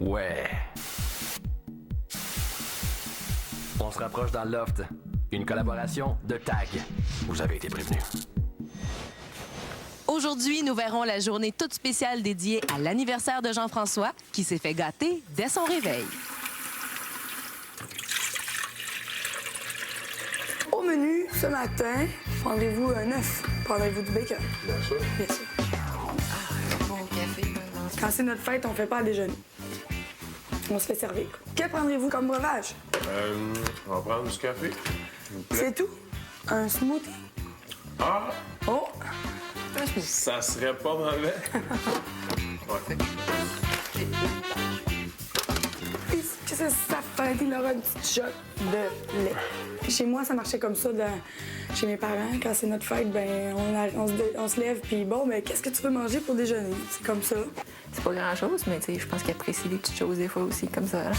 Ouais. On se rapproche dans le loft. Une collaboration de TAG. Vous avez été prévenus. Aujourd'hui, nous verrons la journée toute spéciale dédiée à l'anniversaire de Jean-François, qui s'est fait gâter dès son réveil. Au menu, ce matin, prendrez-vous un œuf, prendrez-vous du bacon. Bien sûr. Bien sûr. Bon café. Quand c'est notre fête, on fait pas à déjeuner. On se fait servir. Que prendrez-vous comme breuvage? On va prendre du café. s'il vous plaît. C'est tout? Un smoothie? Ah! Oh! Ça serait pas mauvais. Ouais. Qu'est-ce que ça fait? Il aura une petite shot de lait. Chez moi, ça marchait comme ça chez mes parents. Quand c'est notre fête, ben on se lève, puis bon, ben qu'est-ce que tu veux manger pour déjeuner? C'est comme ça. C'est pas grand-chose, mais tu sais, je pense qu'il apprécie les petites choses des fois aussi, comme ça. Là.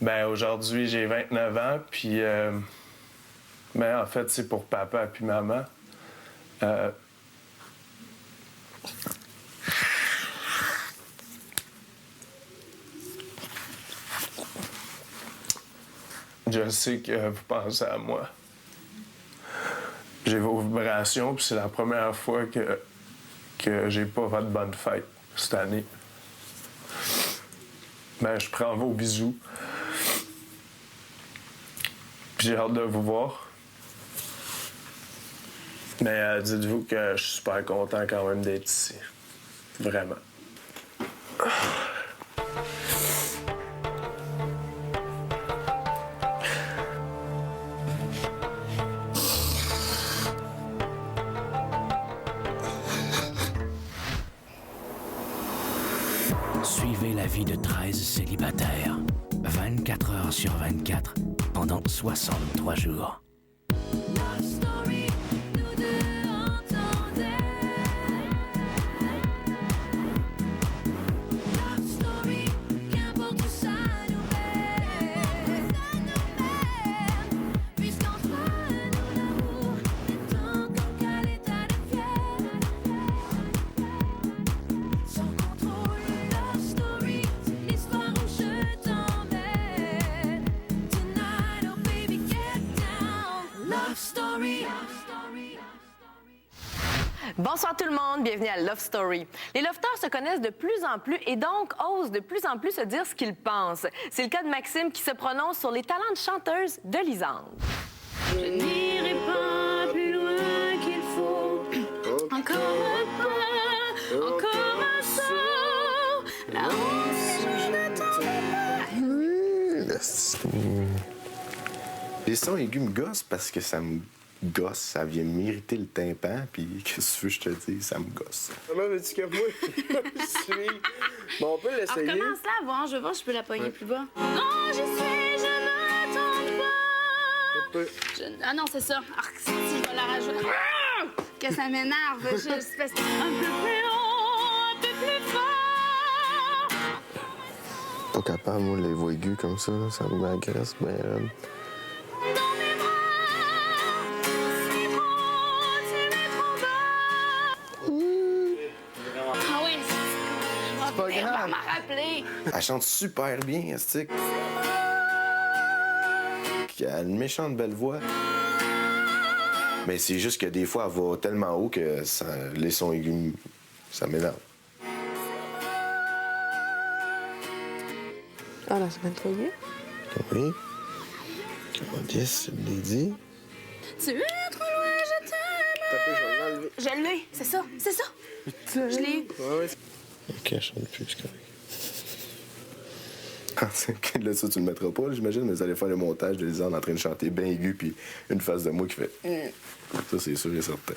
Bon, aujourd'hui, j'ai 29 ans, puis en fait, c'est pour papa puis maman. Je sais que vous pensez à moi. J'ai vos vibrations, puis c'est la première fois que j'ai pas votre bonne fête cette année. Je prends vos bisous. Puis j'ai hâte de vous voir. Mais dites-vous que je suis super content quand même d'être ici. Vraiment. Suivez la vie de 13 célibataires, 24 heures sur 24, pendant 63 jours. Bonsoir tout le monde, bienvenue à Love Story. Les lofters se connaissent de plus en plus et donc osent de plus en plus se dire ce qu'ils pensent. C'est le cas de Maxime qui se prononce sur les talents de chanteuse de Lisande. Je n'irai pas plus loin qu'il faut. Encore un pas, encore un saut. La honte, je n'attendais pas. Les sons aigus me gossent parce que ça me gosse, ça vient m'irriter le tympan, puis qu'est-ce que tu veux que je te dise, ça me gosse. Maman, veux-tu que moi, je suis... Bon, on peut l'essayer. Alors commence là, voir, je vais voir si je peux la pogner plus bas. Non, j'y suis, je n'attends pas. Ah non, c'est ça. Ah, si je vais la rajouter. Ah! Que ça m'énerve. Je fais un peu plus haut, un peu plus fort. Pas capable, moi, les voix aiguës comme ça, là, ça m'agresse, ben... Dans mes bras, si trop, tirer trop bas. Ah ouais, c'est pas grave. Elle m'a rappelé. Elle chante super bien, Estique. Elle a une méchante belle voix. Mais c'est juste que des fois, elle va tellement haut que les sons aigus, ça m'énerve. Ah, la semaine trop bien. Oui. On dit, je l'ai dit. Tu es trop loin, je t'aime. Je l'ai, c'est ça, c'est ça. Je l'ai eu. Ok, je chante plus, c'est correct. Ah, là, ça, tu le mettras pas, j'imagine, mais vous allez faire le montage de Lisande en train de chanter bien aigu, puis une face de moi qui fait. Ça, c'est sûr et certain.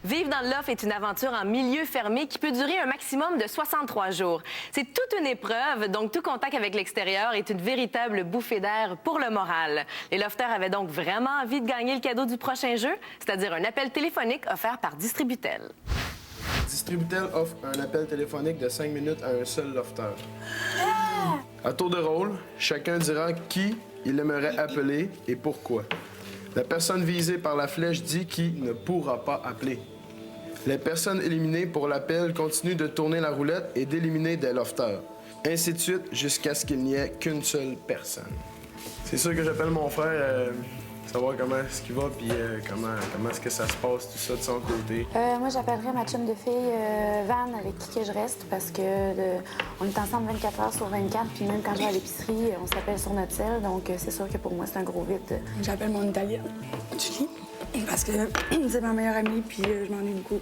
Vivre dans le loft est une aventure en milieu fermé qui peut durer un maximum de 63 jours. C'est toute une épreuve, donc tout contact avec l'extérieur est une véritable bouffée d'air pour le moral. Les lofters avaient donc vraiment envie de gagner le cadeau du prochain jeu, c'est-à-dire un appel téléphonique offert par Distributel. Distributel offre un appel téléphonique de 5 minutes à un seul lofteur. À tour de rôle, chacun dira qui il aimerait appeler et pourquoi. La personne visée par la flèche dit qui ne pourra pas appeler. Les personnes éliminées pour l'appel continuent de tourner la roulette et d'éliminer des lofteurs. Ainsi de suite jusqu'à ce qu'il n'y ait qu'une seule personne. C'est sûr que j'appelle mon frère, savoir comment est-ce qu'il va, puis comment est-ce que ça se passe, tout ça de son côté. Moi, j'appellerais ma chum de fille, Van, avec qui que je reste, parce que on est ensemble 24 heures sur 24, puis même quand je vais à l'épicerie, on s'appelle sur notre cell, donc c'est sûr que pour moi, c'est un gros vide. J'appelle mon italienne, Julie, parce que c'est ma meilleure amie, puis je m'ennuie beaucoup.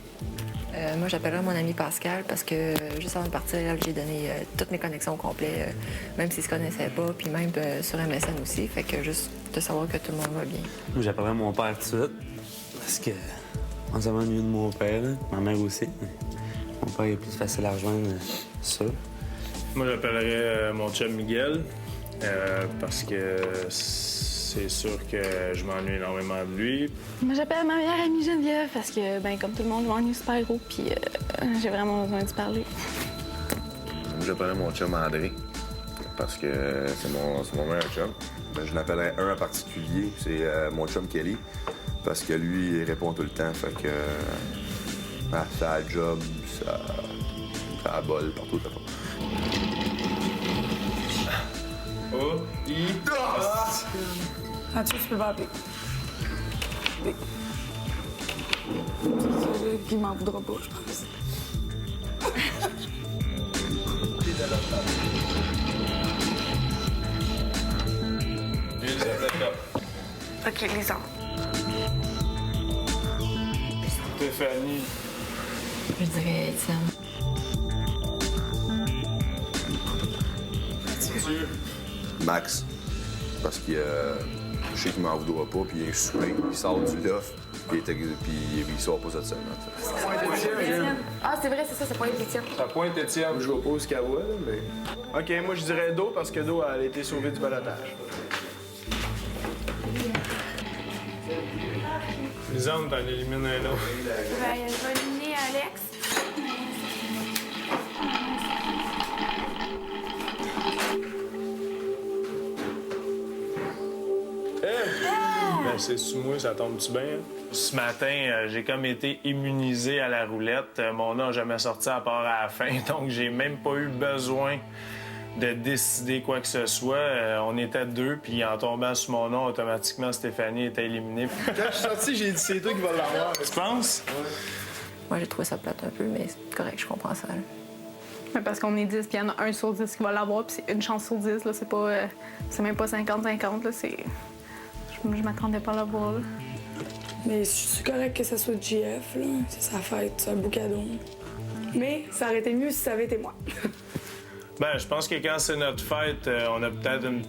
Moi, j'appellerais mon ami Pascal parce que juste avant de partir, j'ai donné toutes mes connexions au complet, même s'ils se connaissaient pas, puis même sur MSN aussi. Fait que juste de savoir que tout le monde va bien. Moi, j'appellerais mon père tout de suite parce que on s'en va mieux de mon père, là. Ma mère aussi. Mon père est plus facile à rejoindre, ça. Moi, j'appellerais mon chum Miguel parce que c'est sûr que je m'ennuie énormément de lui. Moi, j'appelle ma meilleure amie Geneviève parce que, ben, comme tout le monde, je m'ennuie super gros, puis j'ai vraiment besoin de parler. Moi, j'appellerais mon chum André parce que c'est mon meilleur chum. Je l'appellerais un en particulier, c'est mon chum Kelly, parce que lui, il répond tout le temps, fait que ça a job, ça a bol partout. Oh, Ah, tu peux pas appeler. Oui. Puis il m'en voudra pas, je pense. OK, Lisa. Stéphanie. Je dirais Étienne. Max, parce que je sais qu'il m'en voudra pas, puis il est saoulé, il sort du loft, puis il sort pas cette semaine. Ah, c'est vrai, c'est ça, c'est pas Étienne. Ça pointe Étienne. Je vois pas où ce qu'elle voit, là, mais... OK, moi, je dirais Do, parce que Do, elle a été sauvée du balotage. Lisande, t'en élimines un autre. Ben, je vais éliminer Alex. Ben, c'est sous moi, ça tombe-tu bien? Ce matin, j'ai comme été immunisé à la roulette. Mon nom n'a jamais sorti à part à la fin, donc j'ai même pas eu besoin de décider quoi que ce soit. On était deux, puis en tombant sous mon nom, automatiquement, Stéphanie était éliminée. Quand je suis sorti, j'ai dit c'est toi qui vas l'avoir. Tu penses? Moi, j'ai trouvé ça plate un peu, mais c'est correct, je comprends ça. Là. Mais parce qu'on est 10, puis il y en a un sur 10 qui va l'avoir, puis c'est une chance sur 10, là. C'est pas... c'est même pas 50-50, là. C'est... Je m'attendais pas à l'avoir, là. Mais c'est correct que ça soit JF, là. C'est sa fête, c'est un beau cadeau. Mais ça aurait été mieux si ça avait été moi. Ben, je pense que quand c'est notre fête, on a peut-être une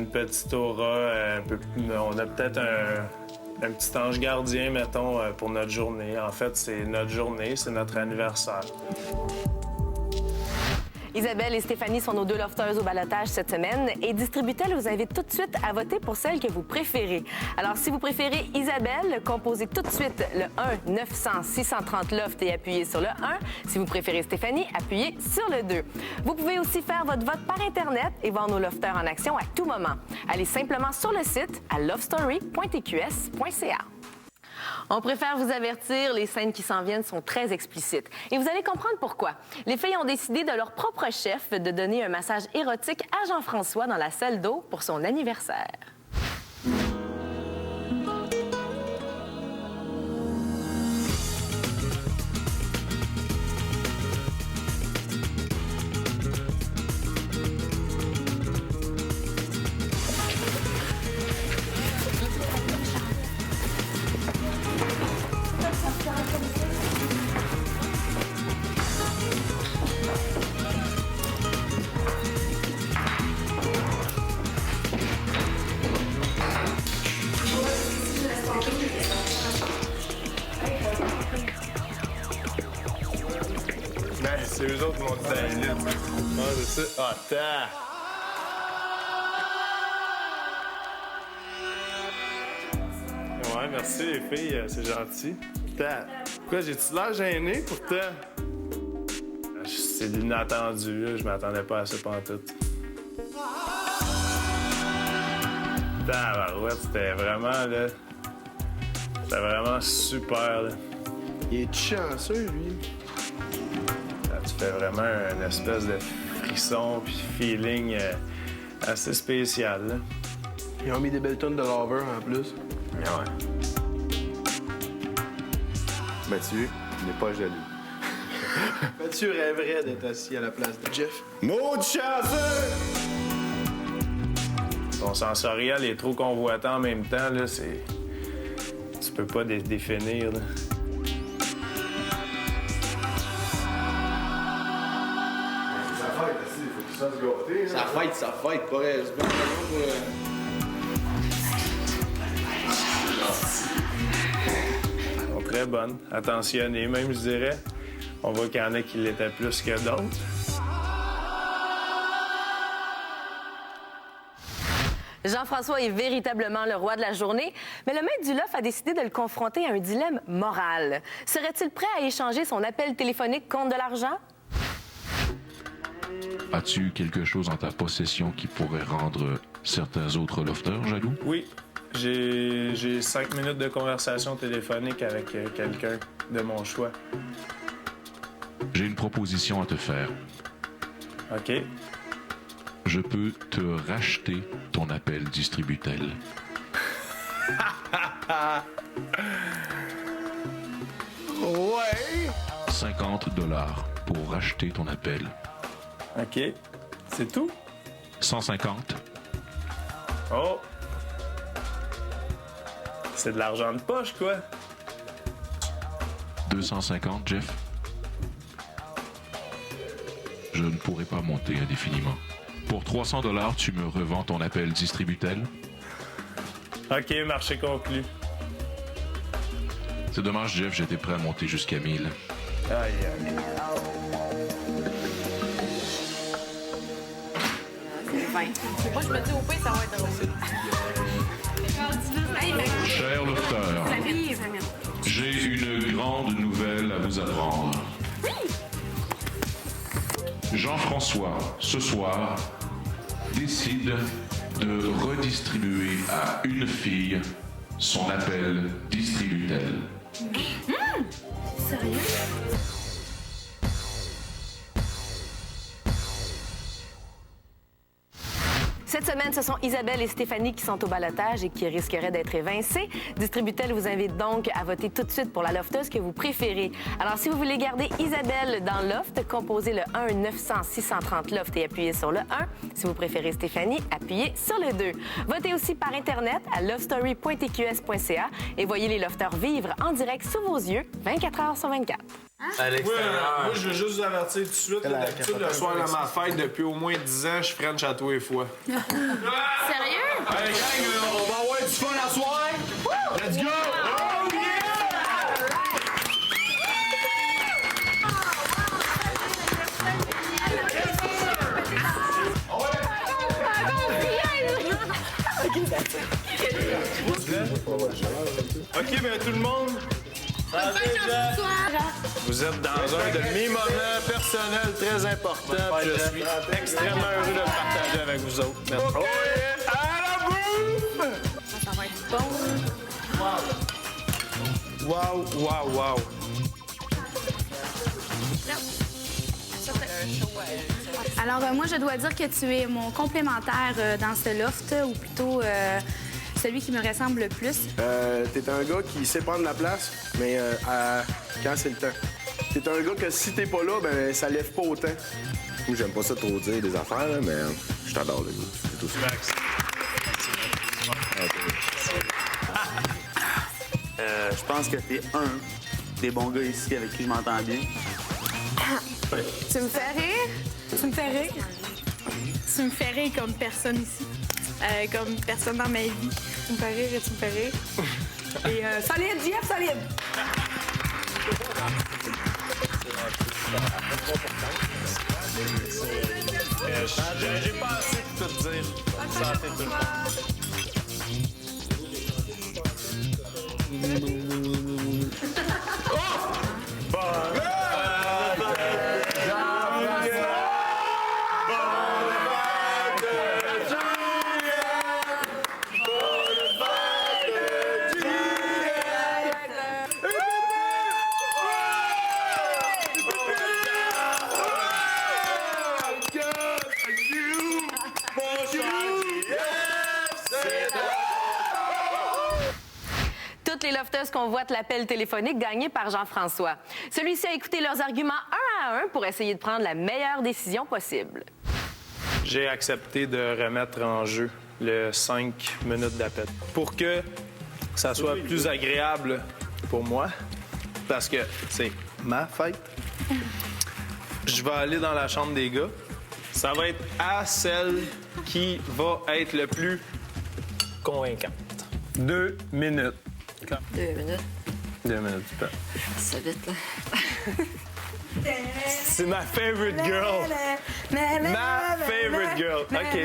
petite aura, on a peut-être un petit ange gardien, mettons, pour notre journée. En fait, c'est notre journée, c'est notre anniversaire. Isabelle et Stéphanie sont nos deux lofteuses au ballottage cette semaine et Distributel vous invite tout de suite à voter pour celle que vous préférez. Alors, si vous préférez Isabelle, composez tout de suite le 1-900-630-LOFT et appuyez sur le 1. Si vous préférez Stéphanie, appuyez sur le 2. Vous pouvez aussi faire votre vote par Internet et voir nos lofteurs en action à tout moment. Allez simplement sur le site à lovestory.tqs.ca. On préfère vous avertir, les scènes qui s'en viennent sont très explicites. Et vous allez comprendre pourquoi. Les filles ont décidé de leur propre chef de donner un massage érotique à Jean-François dans la salle d'eau pour son anniversaire. Ben, c'est eux autres qui m'ont dit d'aller là. Ah, c'est ça. Ah, ouais, merci les filles, c'est gentil. Pourquoi j'ai-tu l'air gêné pourtant? C'est l'inattendu, là. Je m'attendais pas à ça pantoute. Tabarouette, c'était vraiment, là... C'était vraiment super, là. Il est chanceux, lui. Ça te fait vraiment une espèce de frisson puis feeling assez spécial, là. Ils ont mis des belles tonnes de Lover en plus. Ouais. Mathieu, il n'est pas jaloux. Mathieu rêverait d'être assis à la place de Jeff. Maudit chanceux! Ton sensoriel est trop convoitant en même temps, là, c'est... Tu peux pas définir, là. Ça fête, il faut qu'il se fasse gâter. Ça fête, pas reste. Elles sont très bonnes, attentionnées même, je dirais. On voit qu'il y en a qui l'étaient plus que d'autres. Jean-François est véritablement le roi de la journée, mais le maître du loft a décidé de le confronter à un dilemme moral. Serait-il prêt à échanger son appel téléphonique contre de l'argent? As-tu quelque chose en ta possession qui pourrait rendre certains autres lofteurs jaloux? Oui, j'ai 5 minutes de conversation téléphonique avec quelqu'un de mon choix. J'ai une proposition à te faire. OK. Je peux te racheter ton appel Distributel. Ouais! 50 $ pour racheter ton appel. OK. C'est tout? 150. Oh! C'est de l'argent de poche, quoi. 250, Jeff. Je ne pourrai pas monter indéfiniment. Pour 300 $, tu me revends ton appel Distributel. OK, marché conclu. C'est dommage, Jeff, j'étais prêt à monter jusqu'à 1000. Aïe, aïe. Moi, je me dis, au pire, ça va être drôle. Cher lecteur, j'ai une grande nouvelle à vous apprendre. Jean-François, ce soir, décide de redistribuer à une fille son appel Distributel. Sérieux? Cette semaine, ce sont Isabelle et Stéphanie qui sont au balotage et qui risqueraient d'être évincées. Distributel vous invite donc à voter tout de suite pour la lofteuse que vous préférez. Alors, si vous voulez garder Isabelle dans Loft, composez le 1-900-630 Loft et appuyez sur le 1. Si vous préférez Stéphanie, appuyez sur le 2. Votez aussi par Internet à lovestory.tqs.ca et voyez les lofteurs vivre en direct sous vos yeux 24 heures sur 24. À l'extérieur. Moi, je veux juste vous avertir tout de suite. D'habitude, le soir de ma fête, depuis au moins 10 ans, je French à tous les fois. Sérieux? Hey, gang, on va avoir du fun à soir. Let's go! Oh, yeah! OK, ben tout le monde... Vous êtes dans un de mes moments personnels très importants. Je suis extrêmement heureux de le partager avec vous autres. Merci. Oh yeah! À la bouffe! Ça va être bon. Wow! Alors, moi, je dois dire que tu es mon complémentaire dans ce loft, ou plutôt celui qui me ressemble le plus. T'es un gars qui sait prendre la place, mais quand c'est le temps. T'es un gars que si t'es pas là, ben ça lève pas autant. Moi, j'aime pas ça trop dire des affaires, là, mais je t'adore, le gars. C'est tout ça. Max. Je pense que t'es un des bons gars ici avec qui je m'entends bien. Tu me fais rire? Tu me fais rire? Tu me fais rire comme personne ici. Comme personne dans ma vie. Tu me fais rire et tu me fais rire. Et solide, Jeff, solide! J'ai pas assez de tout dire. Santé tout le monde. lofteuses convoitent l'appel téléphonique gagné par Jean-François. Celui-ci a écouté leurs arguments un à un pour essayer de prendre la meilleure décision possible. J'ai accepté de remettre en jeu le 5 minutes d'appel pour que ça soit plus agréable pour moi, parce que c'est ma fête. Je vais aller dans la chambre des gars. Ça va être à celle qui va être le plus convaincante. 2 minutes. 2 minutes. 2 minutes, tu peux. Ça vite, là. C'est ma favorite girl. Ma favorite girl. OK.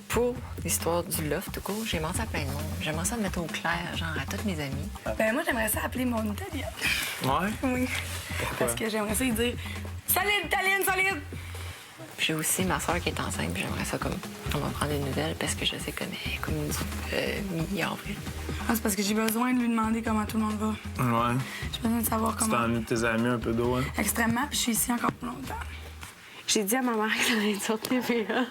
Pour l'histoire du loft, tout court, j'ai menti à plein de monde. J'aimerais ça me mettre au clair, genre à toutes mes amies. Ben moi, j'aimerais ça appeler mon Italienne. Ouais? Oui. Pourquoi? Parce que j'aimerais ça lui dire « Salut, Italienne, solide! » J'ai aussi ma soeur qui est enceinte, puis j'aimerais ça comme on va prendre des nouvelles parce que je sais comme mi-avril. Ah, c'est parce que j'ai besoin de lui demander comment tout le monde va. Ouais. J'ai besoin de savoir Tu comment. t'ennuies de tes amis un peu d'eau, hein? Extrêmement, puis je suis ici encore plus longtemps. J'ai dit à ma mère que ça allait être sur TVA.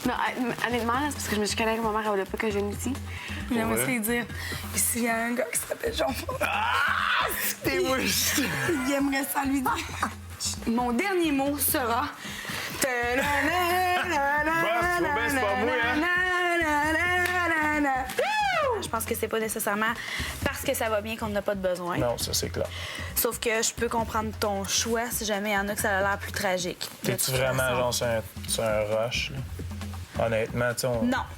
Non, honnêtement, là, c'est parce que je me suis connue avec ma mère, elle voulait pas que je vienne ici. J'aimerais ça lui dire ici, il y a un gars qui s'appelle Jean-François. Ah! C'était moi! Il aimerait ça lui dire. Mon dernier mot sera. c'est pas moi, hein? Je pense que c'est pas nécessairement parce que ça va bien qu'on n'a pas de besoin. Non, ça, c'est clair. Sauf que je peux comprendre ton choix si jamais il y en a que ça a l'air plus tragique. T'es-tu vraiment, genre, sur un rush, là? Honnêtement, tu sais,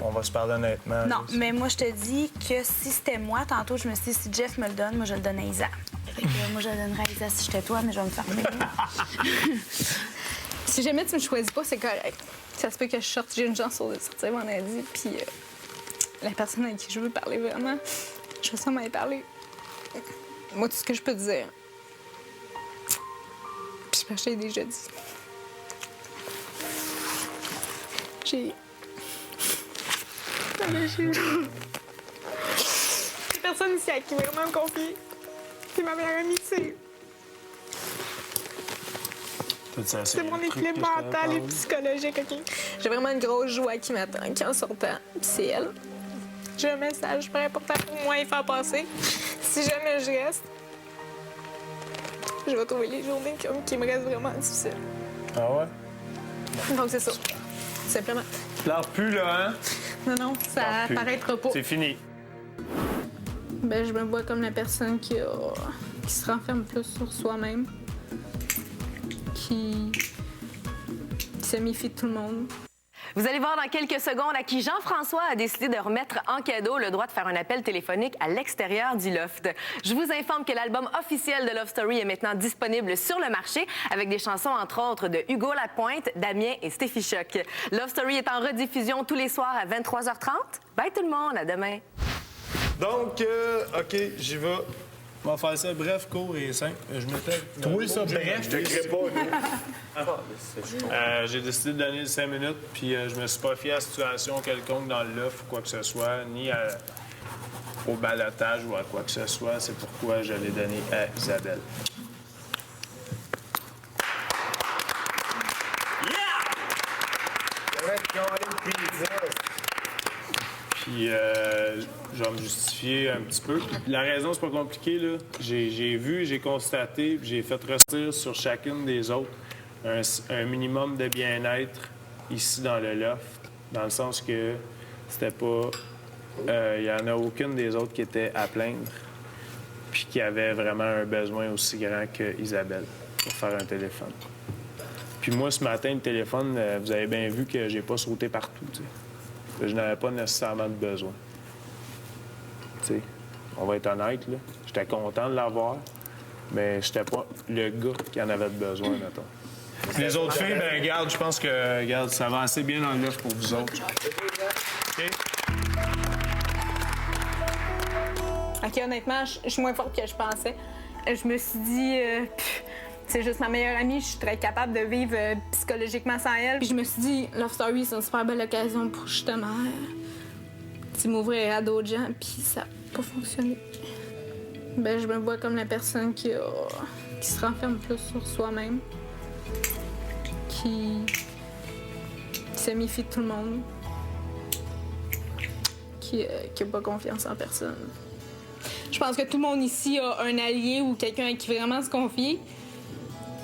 on va se parler honnêtement. Non, mais moi, je te dis que si c'était moi, tantôt, je me suis dit, si Jeff me le donne, moi, je le donne à Isa. Fait que, moi, je le donnerais à Isa si j'étais toi, mais je vais me fermer. Si jamais tu me choisis pas, c'est correct. Ça se peut que je sorte, j'ai une chance de sortir vendredi, puis la personne avec qui je veux parler vraiment, je vais sûrement y parler. Moi, tout ce que je peux te dire, puis je l'ai déjà dit. J'ai personne ici à qui vraiment me confier. C'est ma meilleure amie, c'est mon équilibre mental et psychologique, OK? J'ai vraiment une grosse joie qui m'attend, qui en sortant, puis c'est elle. J'ai un message super important pour moi à y faire passer. Si jamais je reste, je vais trouver les journées qui me restent vraiment difficiles. Ah ouais? Donc c'est ça, simplement. Pleure plus, là, hein? Non, ça paraîtra pas. C'est fini. Ben, je me vois comme la personne qui se renferme plus sur soi-même, qui se méfie de tout le monde. Vous allez voir dans quelques secondes à qui Jean-François a décidé de remettre en cadeau le droit de faire un appel téléphonique à l'extérieur du loft. Je vous informe que l'album officiel de Love Story est maintenant disponible sur le marché avec des chansons entre autres de Hugo Lapointe, Damien et Stéphie Choc. Love Story est en rediffusion tous les soirs à 23h30. Bye tout le monde, à demain. Donc, OK, j'y vais. On va faire ça bref, court et simple. Je m'étais... Toi, ça, bref, je te crée pas. J'ai décidé de donner 5 minutes, puis je me suis pas fié à la situation quelconque dans le loft ou quoi que ce soit, ni au balotage ou à quoi que ce soit. C'est pourquoi je l'ai donné à Isabelle. Puis, je vais me justifier un petit peu. La raison, c'est pas compliqué, là. J'ai vu, j'ai constaté, puis j'ai fait ressortir sur chacune des autres un minimum de bien-être ici dans le loft, dans le sens que c'était pas... Il y en a aucune des autres qui était à plaindre, puis qui avait vraiment un besoin aussi grand que Isabelle pour faire un téléphone. Puis moi, ce matin, le téléphone, vous avez bien vu que j'ai pas sauté partout, tu sais. Je n'avais pas nécessairement de besoin. Tu sais, on va être honnête, là. J'étais content de l'avoir, mais j'étais pas le gars qui en avait besoin, mettons. Les autres filles, ben regarde, je pense que regarde, ça va assez bien dans le loft pour vous autres. OK? OK, honnêtement, je suis moins forte que je pensais. Je me suis dit, c'est juste ma meilleure amie, je suis très capable de vivre psychologiquement sans elle. Puis je me suis dit, Love Story, c'est une super belle occasion pour justement m'ouvrir à d'autres gens, puis ça n'a pas fonctionné. Ben, je me vois comme la personne qui se renferme plus sur soi-même, qui se méfie de tout le monde, qui n'a pas confiance en personne. Je pense que tout le monde ici a un allié ou quelqu'un à qui vraiment se confier.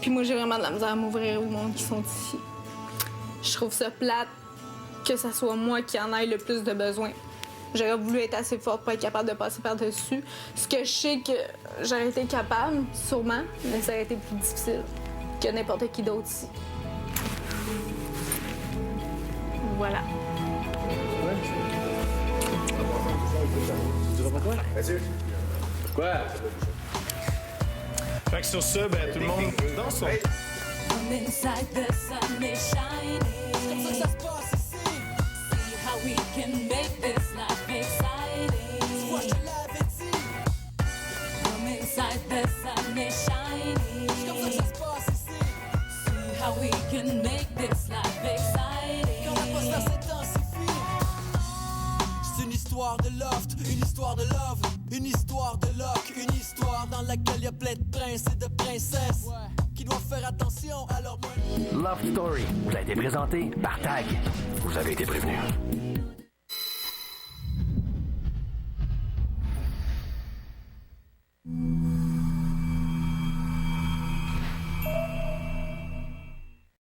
Puis moi, j'ai vraiment de la misère à m'ouvrir au monde qui sont ici. Je trouve ça plate que ça soit moi qui en aille le plus de besoin. J'aurais voulu être assez forte pour être capable de passer par-dessus. Ce que je sais que j'aurais été capable, sûrement, mais ça aurait été plus difficile que n'importe qui d'autre ici. Voilà. Tu diras pas quoi? Vas-y. Quoi? Fait que sur ça, ben tout le monde danse son... Inside the sun is shining. See how we can make this life exciting. Come inside the sun is shining. See how we can make this life exciting. C'est une histoire de loft, une histoire de love, une histoire de lock, une histoire dans laquelle y a plein de princes et de princesses qui doivent faire attention à leur... Love Story vous a été présenté par TAG. Vous avez été prévenus.